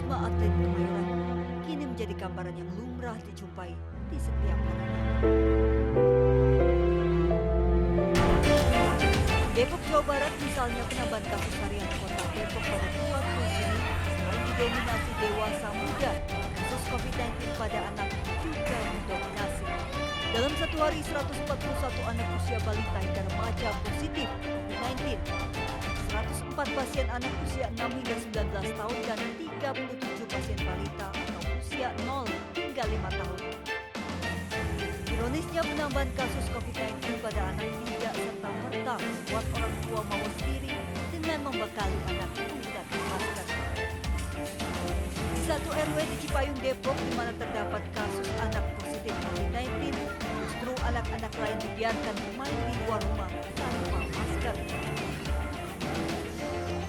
Wisma Atlet Kemayoran kini menjadi gambaran yang lumrah dijumpai di setiap harinya. Depok, Jawa Barat misalnya, penambahan kasus harian kota Depok pada 20 Juni selain didominasi dewasa muda, kasus COVID-19 pada anak juga mendominasi. Dalam satu hari 141 anak usia balita hingga remaja positif COVID-19. 104 pasien anak usia 6 hingga 19 tahun dan 37 pasien balita atau usia 0 hingga 5 tahun. Ironisnya, penambahan kasus COVID-19 pada anak tidak serta-merta membuat orang tua mawas diri dengan membekali anak menggunakan masker. Di satu RW di Cipayung, Depok, di mana terdapat kasus anak positif COVID-19, justru anak-anak lain dibiarkan bermain di luar rumah tanpa masker.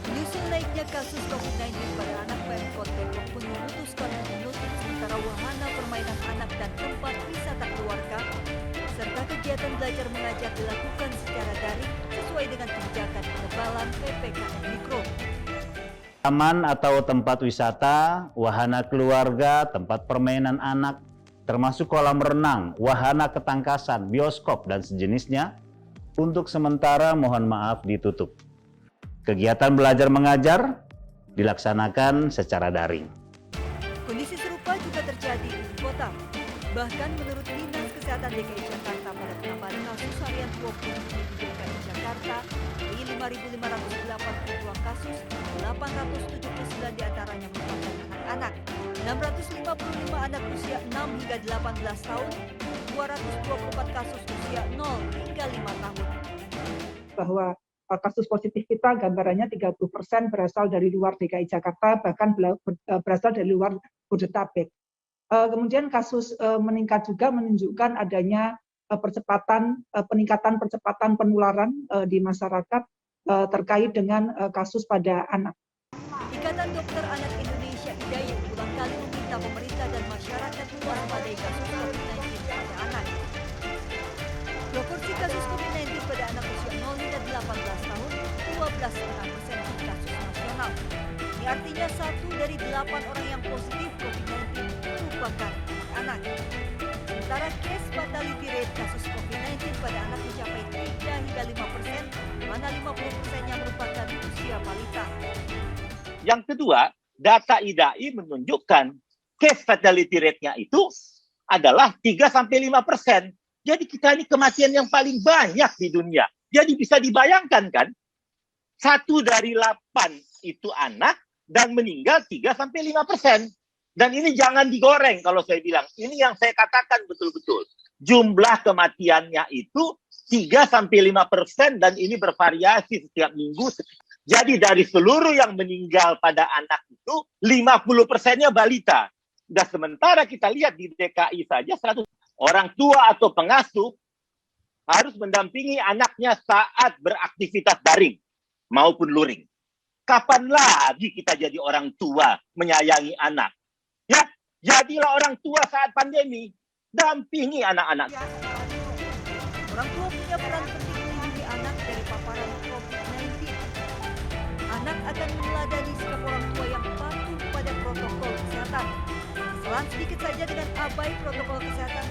Menyusul naiknya kasus COVID-19 pada anak, Pemkot Depok pun memutuskan menutup sementara wahana permainan anak dan tempat wisata keluarga, serta kegiatan belajar mengajar dilakukan secara daring sesuai dengan kebijakan penebalan PPKM Mikro. Taman atau tempat wisata, wahana keluarga, tempat permainan anak, termasuk kolam renang, wahana ketangkasan, bioskop, dan sejenisnya, untuk sementara mohon maaf ditutup. Kegiatan belajar mengajar dilaksanakan secara daring. Kondisi serupa juga terjadi di ibu kota. Bahkan menurut Dinas Kesehatan DKI Jakarta, pada penambahan kasus harian 20 Juni di DKI Jakarta dari 5.582 kasus, 879 diantaranya merupakan anak-anak, 655 anak usia 6 hingga 18 tahun, 224 kasus usia 0 hingga 5 tahun. Bahwa kasus positif kita gambarannya 30% berasal dari luar DKI Jakarta, bahkan berasal dari luar Bodetabek. Kemudian kasus meningkat juga menunjukkan adanya peningkatan percepatan penularan di masyarakat terkait dengan kasus pada anak. Ikatan Dokter Anak Indonesia IDAI berulang kali meminta pemerintah dan masyarakat mewaspadai kasus COVID-19 pada anak. Proporsi kasus COVID-19 pada anak usia 0 hingga 18 tahun 12,5% di kasus nasional. Ini artinya 1 dari 8 orang yang positif COVID-19 merupakan anak. Sementara case fatality rate kasus COVID-19 pada anak mencapai 3 hingga 5%, mana 50%-nya merupakan usia balita. Yang kedua, data IDAI menunjukkan case fatality rate-nya itu adalah 3-5%. Jadi kita ini kematian yang paling banyak di dunia. Jadi bisa dibayangkan kan, 1 dari 8 itu anak dan meninggal 3-5%. Dan ini jangan digoreng kalau saya bilang. Ini yang saya katakan betul-betul. Jumlah kematiannya itu 3-5% dan ini bervariasi setiap minggu. Jadi dari seluruh yang meninggal pada anak itu 50%-nya balita. Dan sementara kita lihat di DKI saja 100 orang tua atau pengasuh harus mendampingi anaknya saat beraktivitas daring maupun luring. Kapan lagi kita jadi orang tua menyayangi anak? Ya, jadilah orang tua saat pandemi. Dampingi anak-anak. Orang tua punya peran penting melindungi anak dari paparan COVID-19. Anak akan meneladani sikap orang tua yang patuh pada protokol kesehatan. Kesalahan sedikit saja dengan abai protokol kesehatan